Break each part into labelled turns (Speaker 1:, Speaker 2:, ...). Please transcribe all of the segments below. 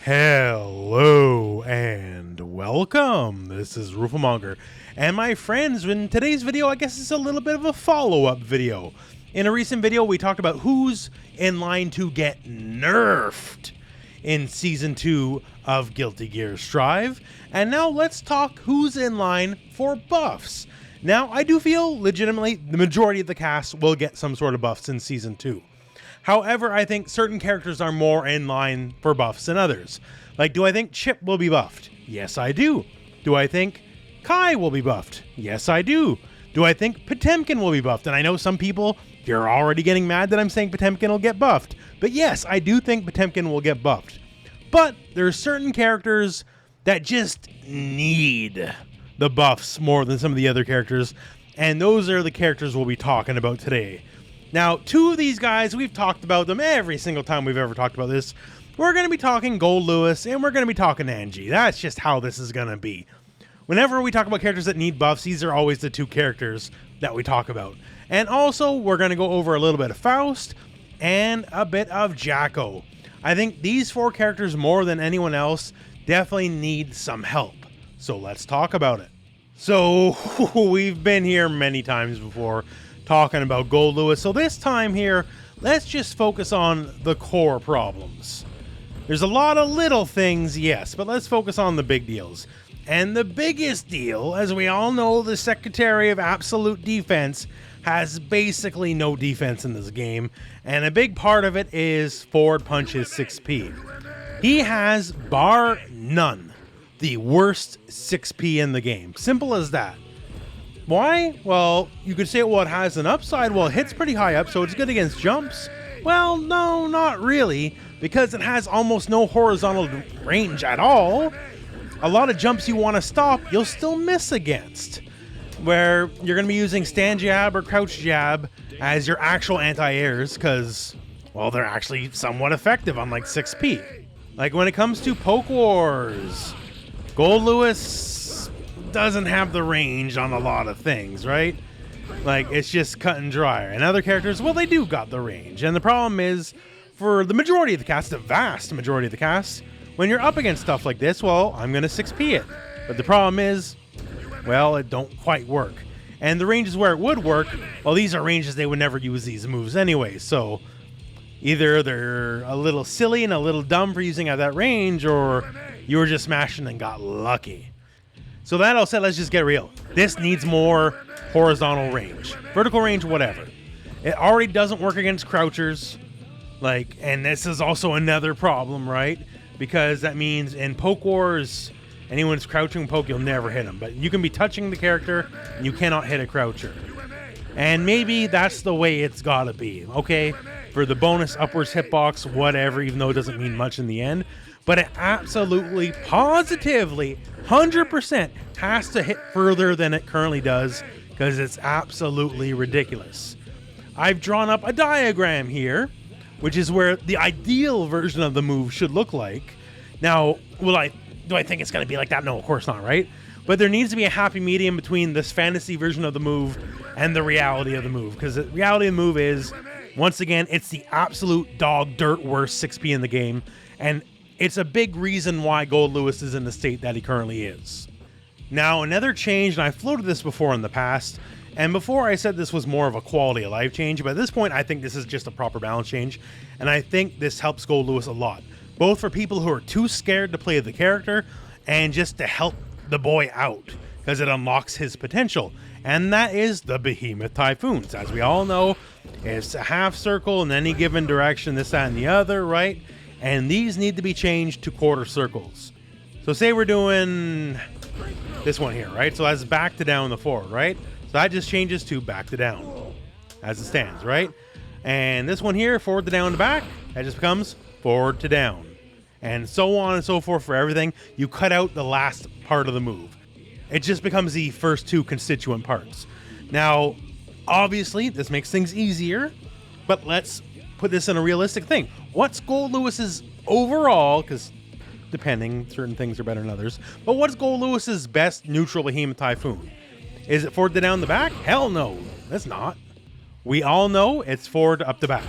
Speaker 1: Hello and welcome. This is rooflemonger and my friends. In today's video, I guess it's a little bit of a follow-up video. In a recent video, we talked about who's in line to get nerfed in Season 2 of Guilty Gear Strive. And now let's talk who's in line for buffs. Now, I do feel legitimately the majority of the cast will get some sort of buffs in Season 2. However, I think certain characters are more in line for buffs than others. Like, do I think Chip will be buffed? Yes, I do. Do I think Kai will be buffed? Yes, I do. Do I think Potemkin will be buffed? And I know some people, you're already getting mad that I'm saying Potemkin will get buffed. But yes, I do think Potemkin will get buffed. But there are certain characters that just need the buffs more than some of the other characters. And those are the characters we'll be talking about today. Now, two of these guys, we've talked about them every single time we've ever talked about this. We're going to be talking Goldlewis, and we're going to be talking Anji. That's just how this is going to be. Whenever we talk about characters that need buffs, these are always the two characters that we talk about. And also, we're going to go over a little bit of Faust and a bit of Jacko. I think these four characters, more than anyone else, definitely need some help. So let's talk about it. So, we've been here many times before, talking about Goldlewis. So this time here, let's just focus on the core problems. There's a lot of little things, yes, but let's focus on the big deals. And the biggest deal, as we all know, the Secretary of Absolute Defense has basically no defense in this game. And a big part of it is forward punches 6p. He has, bar none, the worst 6p in the game. Simple as that. Why? Well, you could say, well, it has an upside. Well, it hits pretty high up, so it's good against jumps. Well, no, not really, because it has almost no horizontal range at all. A lot of jumps you want to stop, you'll still miss against, where you're going to be using stand jab or crouch jab as your actual anti-airs, because, well, they're actually somewhat effective, unlike 6p. Like, when it comes to poke wars, Goldlewis doesn't have the range on a lot of things, right? Like, it's just cut and dry. And other characters, well, they do got the range. And the problem is, for the majority of the cast, the vast majority of the cast, when you're up against stuff like this, well, I'm going to 6p it. But the problem is, well, it don't quite work. And the ranges where it would work, well, these are ranges they would never use these moves anyway. So either they're a little silly and a little dumb for using at that range, or you were just smashing and got lucky. So that all said, let's just get real. This needs more horizontal range. Vertical range, whatever. It already doesn't work against crouchers. Like, and this is also another problem, right? Because that means in poke wars, anyone's crouching poke, you'll never hit them. But you can be touching the character, and you cannot hit a croucher. And maybe that's the way it's gotta be, okay? For the bonus upwards hitbox, whatever, even though it doesn't mean much in the end. But it absolutely, positively, 100% has to hit further than it currently does, because it's absolutely ridiculous. I've drawn up a diagram here, which is where the ideal version of the move should look like. Now, do I think it's going to be like that? No, of course not, right? But there needs to be a happy medium between this fantasy version of the move and the reality of the move, because the reality of the move is, once again, it's the absolute dog dirt worst 6p in the game, and it's a big reason why Goldlewis is in the state that he currently is. Now, another change, and I floated this before in the past, and before I said this was more of a quality of life change, but at this point I think this is just a proper balance change, and I think this helps Goldlewis a lot, both for people who are too scared to play the character, and just to help the boy out, because it unlocks his potential, and that is the Behemoth Typhoons. As we all know, it's a half circle in any given direction, this, that, and the other, right? And these need to be changed to quarter circles. So say we're doing this one here, right? So that's back to down the forward, right? So that just changes to back to down as it stands, right? And this one here, forward to down to back, that just becomes forward to down. And so on and so forth for everything. You cut out the last part of the move. It just becomes the first two constituent parts. Now, obviously, this makes things easier, but let's put this in a realistic thing. What's Goldlewis's overall, because depending, certain things are better than others, but what's Goldlewis's best neutral Behemoth Typhoon? Is it forward to down the back? Hell no, it's not. We all know it's forward up the back.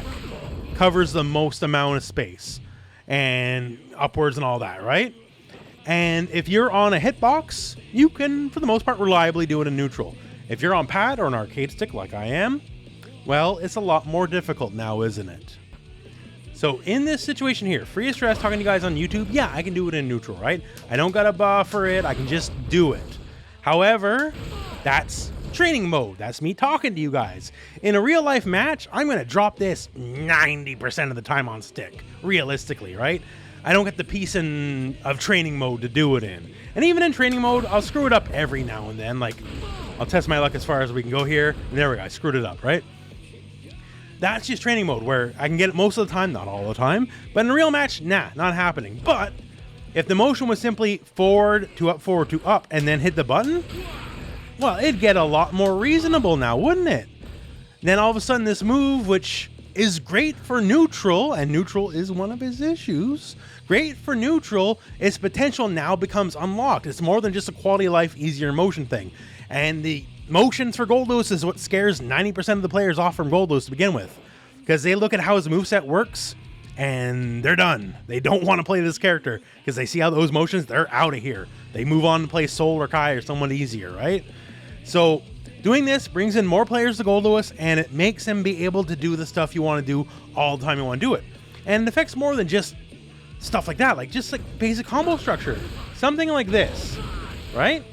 Speaker 1: Covers the most amount of space. and upwards and all that, right? And if you're on a hitbox, you can, for the most part, reliably do it in neutral. If you're on pad or an arcade stick like I am, well, it's a lot more difficult now, isn't it? So in this situation here, free of stress, talking to you guys on YouTube, yeah, I can do it in neutral, right? I don't gotta buffer it, I can just do it. However, that's training mode. That's me talking to you guys. In a real life match, I'm gonna drop this 90% of the time on stick, realistically, right? I don't get the piece of training mode to do it in. And even in training mode, I'll screw it up every now and then. Like, I'll test my luck as far as we can go here. And there we go, I screwed it up, right? That's just training mode where I can get it most of the time, not all the time. But in a real match, nah, not happening. But if the motion was simply forward to up, and then hit the button, well, it'd get a lot more reasonable now, wouldn't it? Then all of a sudden this move, which is great for neutral, and neutral is one of his issues, great for neutral, its potential now becomes unlocked. It's more than just a quality of life, easier motion thing. And the motions for Goldlewis is what scares 90% of the players off from Goldlewis to begin with. Because they look at how his moveset works, and they're done. They don't want to play this character, because they see how those motions, they're out of here. They move on to play Soul or Kai or someone easier, right? So doing this brings in more players to Goldlewis, and it makes him be able to do the stuff you want to do all the time you want to do it. And it affects more than just stuff like that, like just like basic combo structure. Something like this, right?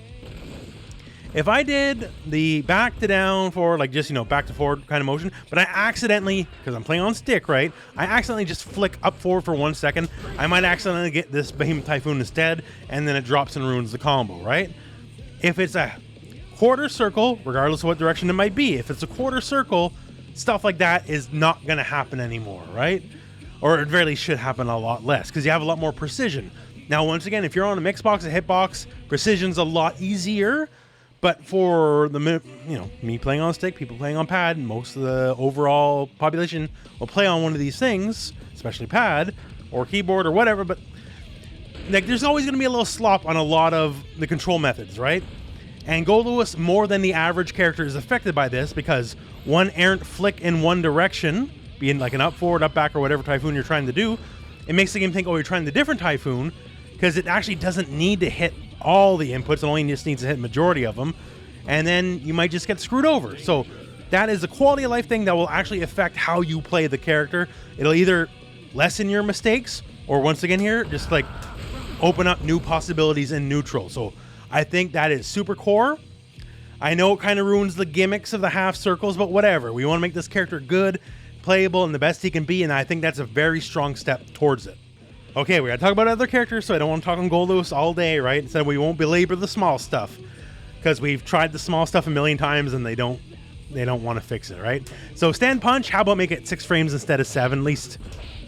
Speaker 1: If I did the back to down forward, like just, you know, back to forward kind of motion, but I accidentally, because I'm playing on stick, right? I accidentally just flick up forward for 1 second. I might accidentally get this Behemoth Typhoon instead, and then it drops and ruins the combo, right? If it's a quarter circle, regardless of what direction it might be, if it's a quarter circle, stuff like that is not going to happen anymore, right? Or it really should happen a lot less, because you have a lot more precision. Now, once again, if you're on a mixed box, a hitbox, precision's a lot easier. But for the, you know, me playing on stick, people playing on pad, most of the overall population will play on one of these things, especially pad or keyboard or whatever. But like, there's always going to be a little slop on a lot of the control methods, right? And Goldlewis, more than the average character, is affected by this because one errant flick in one direction, being like an up forward, up back, or whatever Typhoon you're trying to do, it makes the game think, oh, you're trying the different Typhoon, because it actually doesn't need to hit all the inputs. It only just needs to hit majority of them, and then you might just get screwed over. So that is a quality of life thing that will actually affect how you play the character. It'll either lessen your mistakes, or once again here, just like open up new possibilities in neutral. So I think that is super core. I know it kind of ruins the gimmicks of the half circles, but whatever. We want to make this character good, playable, and the best he can be, and I think that's a very strong step towards it. Okay, we gotta talk about other characters, so I don't want to talk on Goldlewis all day, right? Instead, we won't belabor the small stuff, because we've tried the small stuff a million times, and they don't want to fix it, right? So stand punch, how about make it 6 frames instead of 7? At least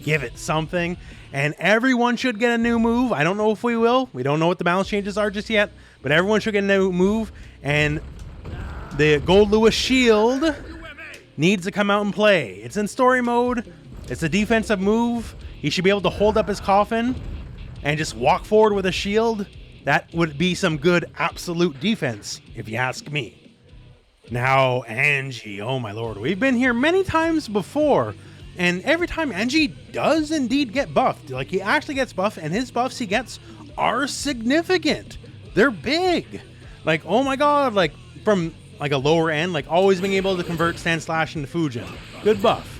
Speaker 1: give it something. And everyone should get a new move. I don't know if we will. We don't know what the balance changes are just yet, but everyone should get a new move. And the Goldlewis shield needs to come out and play. It's in story mode. It's a defensive move. He should be able to hold up his coffin and just walk forward with a shield. That would be some good absolute defense, if you ask me. Now, Anji, oh my lord. We've been here many times before, and every time Anji does indeed get buffed. Like, he actually gets buffed, and his buffs he gets are significant. They're big. Like, oh my god, like, from like a lower end, like always being able to convert Stand Slash into Fujin. Good buff.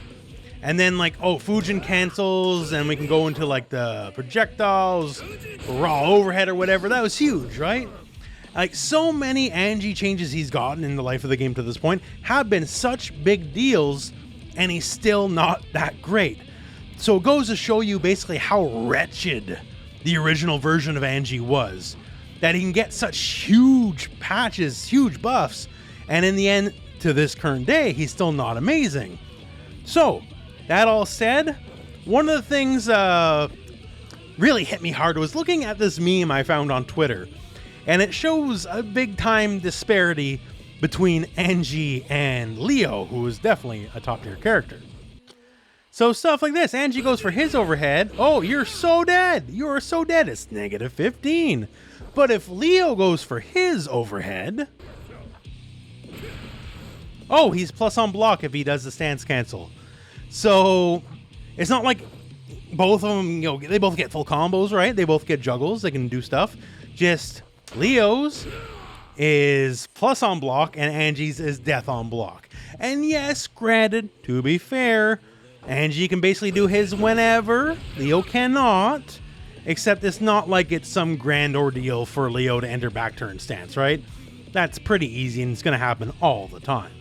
Speaker 1: And then like, oh, Fujin cancels, and we can go into like the projectiles, raw overhead or whatever. That was huge, right? Like, so many Anji changes he's gotten in the life of the game to this point have been such big deals, and he's still not that great. So it goes to show you basically how wretched the original version of Anji was, that he can get such huge patches, huge buffs, and in the end, to this current day, he's still not amazing. So that all said, one of the things really hit me hard was looking at this meme I found on Twitter, and it shows a big time disparity between Anji and Leo, who is definitely a top tier character. So stuff like this, Anji goes for his overhead. Oh, you're so dead. You're so dead. It's -15. But if Leo goes for his overhead, oh, he's plus on block if he does the stance cancel. So it's not like both of them, they both get full combos, right? They both get juggles. They can do stuff. Just Leo's is plus on block and Anji's is death on block. And yes, granted, to be fair, Anji can basically do his whenever. Leo cannot. Except it's not like it's some grand ordeal for Leo to enter back turn stance, right? That's pretty easy and it's going to happen all the time.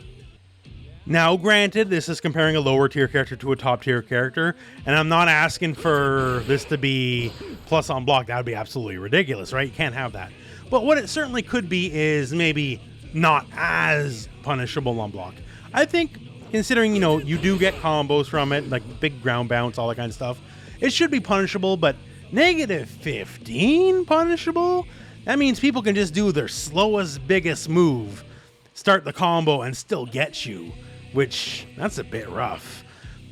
Speaker 1: Now, granted, this is comparing a lower tier character to a top tier character, and I'm not asking for this to be plus on block. That would be absolutely ridiculous, right? You can't have that. But what it certainly could be is maybe not as punishable on block. I think, considering, you do get combos from it, like big ground bounce, all that kind of stuff, it should be punishable, but -15 punishable? That means people can just do their slowest, biggest move, start the combo, and still get you, which, that's a bit rough.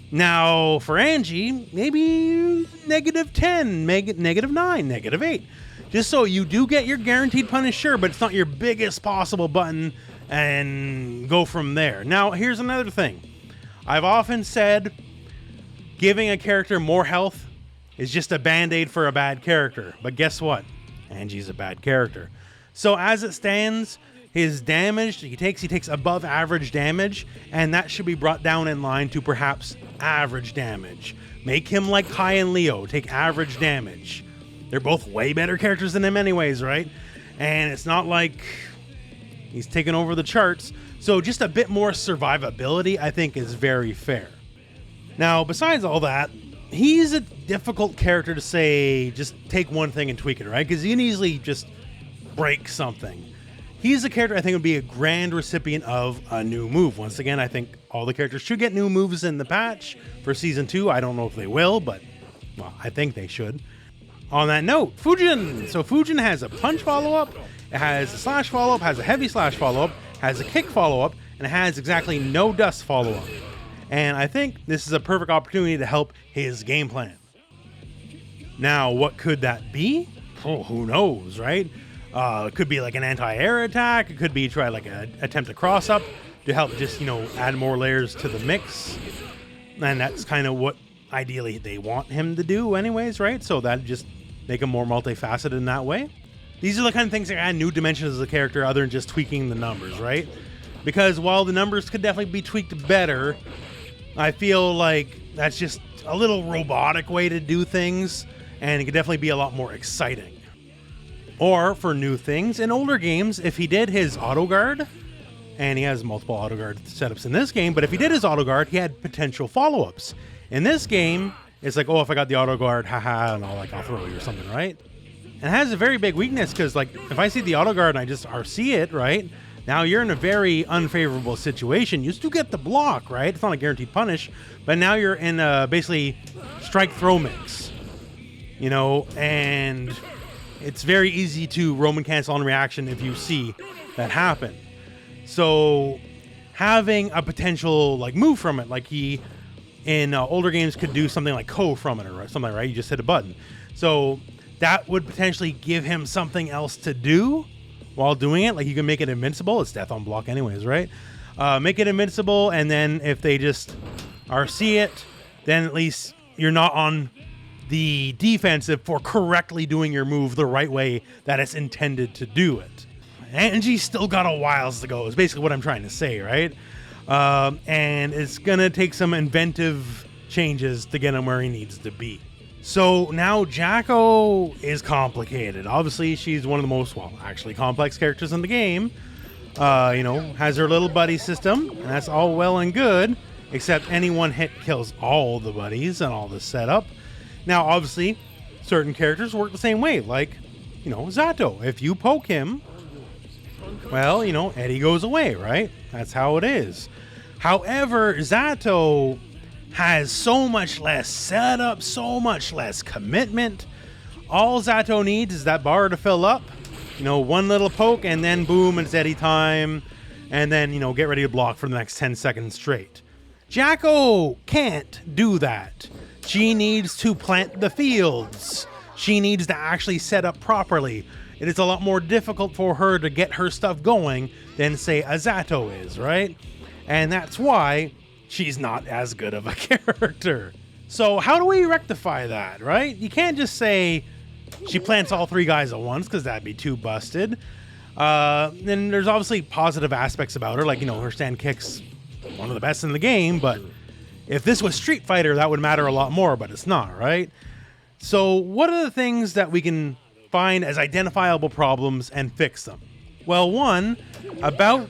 Speaker 1: Now, for Anji, maybe -10, -9, -8. Just so you do get your guaranteed punish, sure, but it's not your biggest possible button, and go from there. Now, here's another thing. I've often said giving a character more health is just a band-aid for a bad character. But guess what? Anji's a bad character. So as it stands, his damage he takes above average damage, and that should be brought down in line to perhaps average damage. Make him like Kai and Leo, take average damage. They're both way better characters than him anyways, right? And it's not like he's taken over the charts. So just a bit more survivability, I think, is very fair. Now, besides all that, he's a difficult character to say, just take one thing and tweak it, right? Because you can easily just break something. He's a character I think would be a grand recipient of a new move. Once again, I think all the characters should get new moves in the patch for Season 2. I don't know if they will, but, well, I think they should. On that note, Fujin. So Fujin has a punch follow-up, it has a slash follow-up, has a heavy slash follow-up, has a kick follow-up, and it has exactly no dust follow-up. And I think this is a perfect opportunity to help his game plan. Now, what could that be? Oh, who knows, right? It could be like an anti-air attack. It could be try like an attempt to cross up to help just, add more layers to the mix. And that's kind of what ideally they want him to do anyways, right? So that just make him more multifaceted in that way. These are the kind of things that add new dimensions as a character other than just tweaking the numbers, right? Because while the numbers could definitely be tweaked better, I feel like that's just a little robotic way to do things, and it could definitely be a lot more exciting. Or for new things, in older games, if he did his auto guard, and he has multiple auto guard setups in this game, but if he did his auto guard, he had potential follow-ups. In this game, it's like, oh, if I got the auto guard, haha, and I'll throw you or something, right? And it has a very big weakness, because like if I see the auto guard and I just RC it, right? Now you're in a very unfavorable situation. You still get the block, right? It's not a guaranteed punish, but now you're in a basically strike throw mix, and it's very easy to Roman cancel on reaction if you see that happen. So having a potential like move from it, like he in older games could do something like Ko from it or something, right? You just hit a button. So that would potentially give him something else to do while doing it. Like you can make it invincible. It's death on block anyways, right? Make it invincible, and then if they just RC it, then at least you're not on the defensive for correctly doing your move the right way that it's intended to do it. Anji's still got a whiles to go is basically what I'm trying to say, right? And it's gonna take some inventive changes to get him where he needs to be. So now Jacko is complicated. Obviously, she's one of the most, actually complex characters in the game. Has her little buddy system, and that's all well and good, except any one hit kills all the buddies and all the setup. Now, obviously, certain characters work the same way, like, Zato. If you poke him, well, Eddie goes away, right? That's how it is. However, Zato has so much less setup, so much less commitment. All Zato needs is that bar to fill up, one little poke, and then boom, it's Eddie time, and then, get ready to block for the next 10 seconds straight. Jacko can't do that. She needs to plant the fields. She needs to actually set up properly. It is a lot more difficult for her to get her stuff going than, say, a Zato is, right? And that's why she's not as good of a character. So how do we rectify that, right? You can't just say she plants all 3 guys at once, because that'd be too busted. Then there's obviously positive aspects about her, like, her stand kick's one of the best in the game, but if this was Street Fighter, that would matter a lot more, but it's not, right? So what are the things that we can find as identifiable problems and fix them? Well, one, about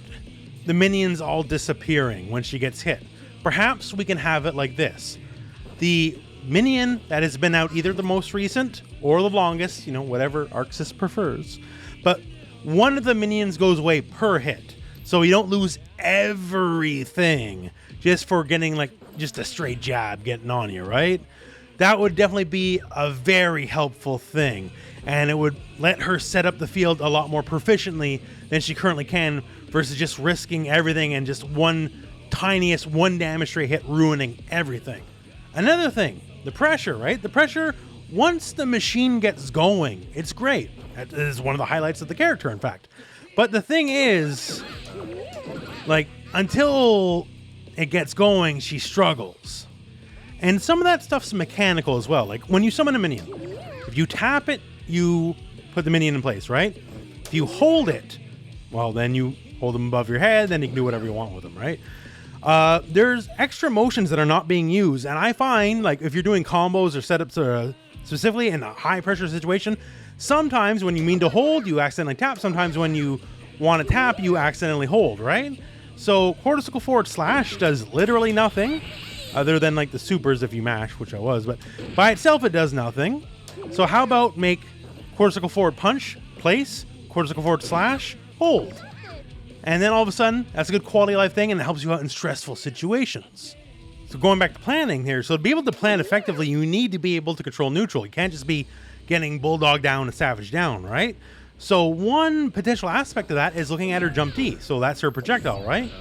Speaker 1: the minions all disappearing when she gets hit. Perhaps we can have it like this. The minion that has been out either the most recent or the longest, whatever Arxis prefers, but one of the minions goes away per hit. So you don't lose everything just for getting just a straight jab getting on you, right? That would definitely be a very helpful thing. And it would let her set up the field a lot more proficiently than she currently can versus just risking everything and just one damage rate hit ruining everything. Another thing, the pressure, right? The pressure, once the machine gets going, it's great. That is one of the highlights of the character, in fact. But the thing is, until it gets going, she struggles. And some of that stuff's mechanical as well. Like when you summon a minion, if you tap it, you put the minion in place, right? If you hold it, well, then you hold them above your head, then you can do whatever you want with them, right? There's extra motions that are not being used, and I find, if you're doing combos or setups specifically in a high-pressure situation, sometimes when you mean to hold, you accidentally tap. Sometimes when you want to tap, you accidentally hold, right? So cortical forward slash does literally nothing, other than the supers if you mash, which I was, but by itself it does nothing. So how about make cortical forward punch, place, cortical forward slash, hold. And then all of a sudden, that's a good quality of life thing, and it helps you out in stressful situations. So going back to planning here, so to be able to plan effectively, you need to be able to control neutral. You can't just be getting bulldog down and savage down, right? So one potential aspect of that is looking at her jump D. So that's her projectile, right?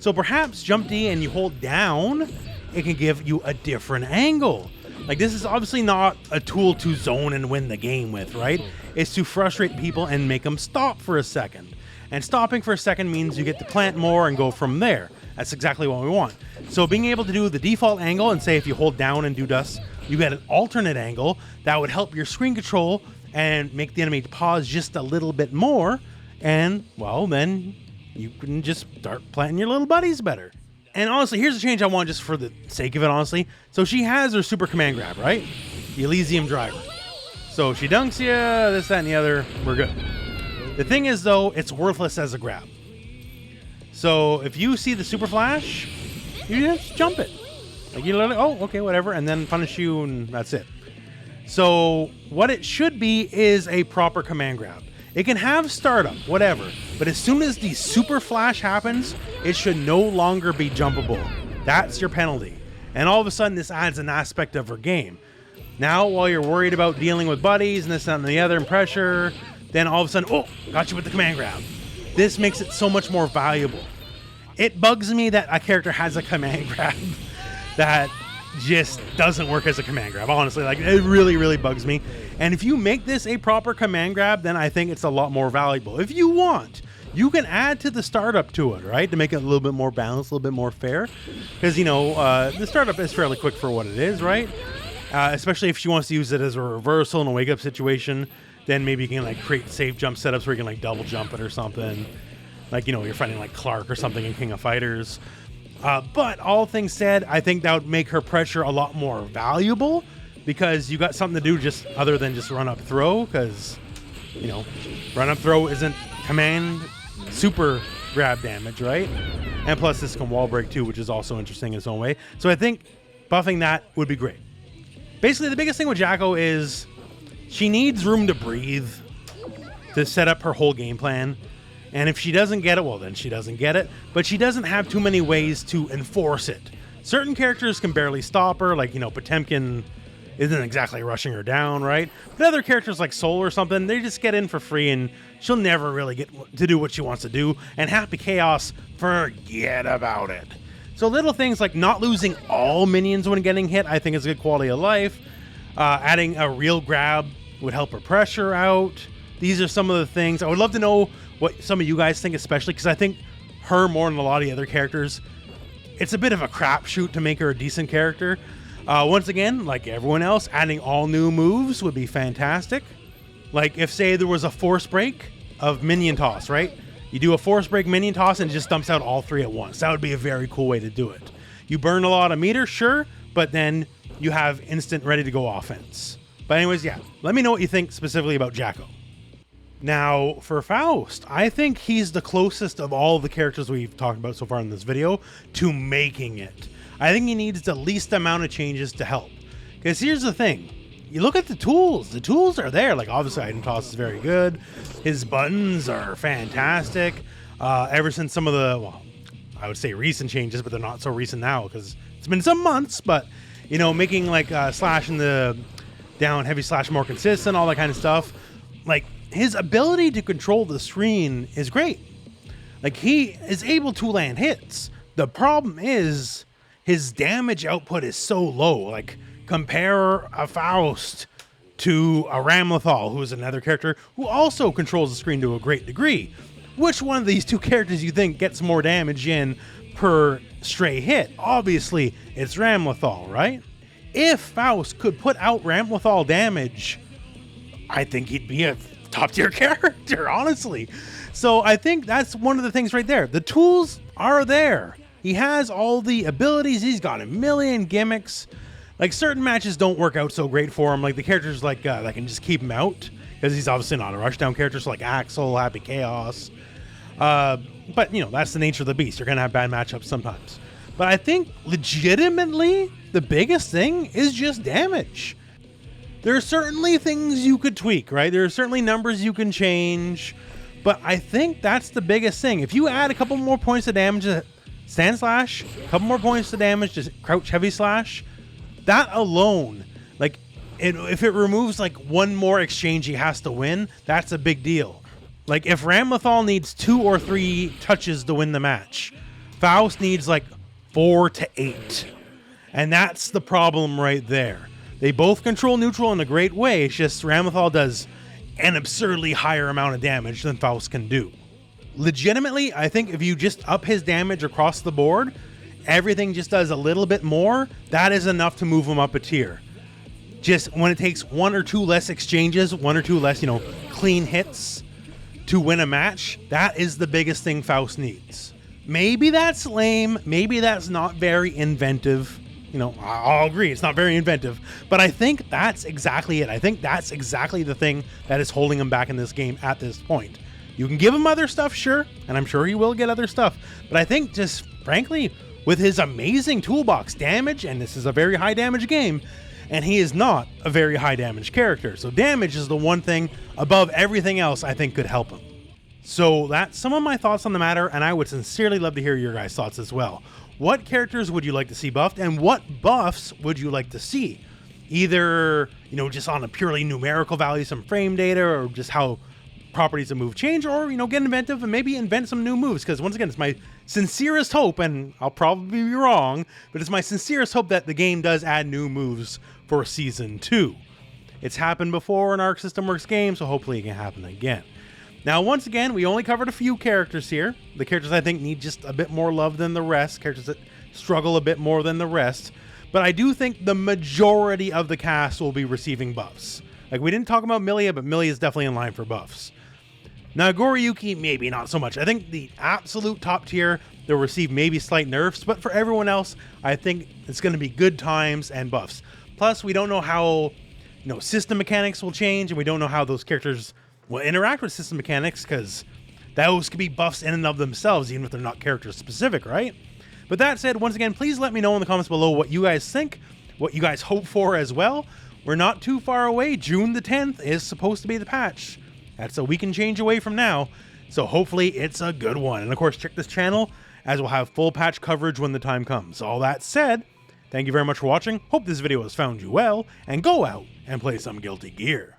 Speaker 1: So perhaps jump D and you hold down, it can give you a different angle. This is obviously not a tool to zone and win the game with, right? It's to frustrate people and make them stop for a second. And stopping for a second means you get to plant more and go from there. That's exactly what we want. So being able to do the default angle and say if you hold down and do dust, you get an alternate angle that would help your screen control and make the enemy pause just a little bit more. And, well, then you can just start planting your little buddies better. And honestly, here's a change I want just for the sake of it, honestly. So she has her super command grab, right? The Elysium driver. So she dunks you, this, that, and the other. We're good. The thing is, though, it's worthless as a grab. So if you see the super flash, you just jump it. You literally, oh, okay, whatever, and then punish you, and that's it. So what it should be is a proper command grab. It can have startup, whatever, but as soon as the super flash happens, it should no longer be jumpable. That's your penalty. And all of a sudden, this adds an aspect of her game. Now, while you're worried about dealing with buddies and this, that, and the other, and pressure, then all of a sudden, oh, got you with the command grab. This makes it so much more valuable. It bugs me that a character has a command grab that just doesn't work as a command grab, honestly. It really, really bugs me. And if you make this a proper command grab, then I think it's a lot more valuable. If you want, you can add to the startup to it, right? To make it a little bit more balanced, a little bit more fair. Because, the startup is fairly quick for what it is, right? Especially if she wants to use it as a reversal in a wake-up situation, then maybe you can create safe jump setups where you can double jump it or something. You're fighting Clark or something in King of Fighters. But all things said, I think that would make her pressure a lot more valuable because you got something to do just other than just run up throw, because run up throw isn't command super grab damage, right? And plus this can wall break too, which is also interesting in its own way. So I think buffing that would be great. Basically, the biggest thing with Jacko is she needs room to breathe to set up her whole game plan. And if she doesn't get it, well, then she doesn't get it. But she doesn't have too many ways to enforce it. Certain characters can barely stop her, Potemkin isn't exactly rushing her down, right? But other characters like Soul or something, they just get in for free and she'll never really get to do what she wants to do. And Happy Chaos, forget about it. So little things like not losing all minions when getting hit, I think is a good quality of life. Adding a real grab would help her pressure out. These are some of the things. I would love to know what some of you guys think, especially because I think her more than a lot of the other characters, it's a bit of a crapshoot to make her a decent character. Once again, like everyone else, adding all new moves would be fantastic. Like if, say, there was a force break of minion toss, right? You do a force break minion toss and it just dumps out all 3 at once. That would be a very cool way to do it. You burn a lot of meter, sure, but then you have instant ready to go offense. But anyways, yeah, let me know what you think specifically about Jacko. Now, for Faust, I think he's the closest of all the characters we've talked about so far in this video to making it. I think he needs the least amount of changes to help. Because here's the thing. You look at the tools. The tools are there. Like, obviously, item toss is very good. His buttons are fantastic. Ever since some of the, well, I would say recent changes, but they're not so recent now because it's been some months. But, you know, making, like, slashing the down heavy slash more consistent, all that kind of stuff. Like, his ability to control the screen is great. Like, he is able to land hits. The problem is his damage output is so low. Like, compare a Faust to a Ramlethal, who is another character who also controls the screen to a great degree. Which one of these two characters you think gets more damage in per stray hit? Obviously, it's Ramlethal, right? If Faust could put out Ramlethal damage, I think he'd be a top-tier character, honestly. So I think that's one of the things right there. The tools are there. He has all the abilities. He's got a million gimmicks. Like, certain matches don't work out so great for him. Like, the characters like that can just keep him out because he's obviously not a rushdown character. So like Axel, Happy Chaos. But, you know, that's the nature of the beast. You're going to have bad matchups sometimes. But I think legitimately the biggest thing is just damage. There are certainly things you could tweak, right? There are certainly numbers you can change. But I think that's the biggest thing. If you add a couple more points of damage to stand slash, a couple more points of damage to crouch heavy slash, that alone, like, if it removes like one more exchange he has to win, that's a big deal. Like, if Ramlethal needs 2 or 3 touches to win the match, Faust needs like 4 to 8. And that's the problem right there. They both control neutral in a great way. It's just Ramlethal does an absurdly higher amount of damage than Faust can do. Legitimately, I think if you just up his damage across the board, everything just does a little bit more, that is enough to move him up a tier. Just when it takes 1 or 2 less exchanges, 1 or 2 less, you know, clean hits to win a match, that is the biggest thing Faust needs. Maybe that's lame, maybe that's not very inventive. You know, I'll agree, it's not very inventive, but I think that's exactly it. I think that's exactly the thing that is holding him back in this game at this point. You can give him other stuff, sure, and I'm sure he will get other stuff, but I think just, frankly, with his amazing toolbox damage, and this is a very high damage game, and he is not a very high damage character, so damage is the one thing above everything else I think could help him. So that's some of my thoughts on the matter, and I would sincerely love to hear your guys' thoughts as well. What characters would you like to see buffed, and what buffs would you like to see? Either, you know, just on a purely numerical value, some frame data, or just how properties of move change, or, you know, get inventive and maybe invent some new moves, because once again, it's my sincerest hope, and I'll probably be wrong, but it's my sincerest hope that the game does add new moves for Season 2. It's happened before in Arc System Works games, so hopefully it can happen again. Now, once again, we only covered a few characters here. The characters I think need just a bit more love than the rest, characters that struggle a bit more than the rest, but I do think the majority of the cast will be receiving buffs. Like, we didn't talk about Millia, but Millia is definitely in line for buffs. Now, Goriyuki, maybe not so much. I think the absolute top tier, they'll receive maybe slight nerfs, but for everyone else, I think it's going to be good times and buffs. Plus, we don't know how, you know, system mechanics will change, and we don't know how those characters will interact with system mechanics, because those could be buffs in and of themselves, even if they're not character specific, right? But that said, once again, please let me know in the comments below what you guys think, what you guys hope for as well. We're not too far away. June the 10th is supposed to be the patch. That's a week and change away from now, so hopefully it's a good one. And of course, check this channel, as we'll have full patch coverage when the time comes. All that said, thank you very much for watching. Hope this video has found you well, and go out and play some Guilty Gear.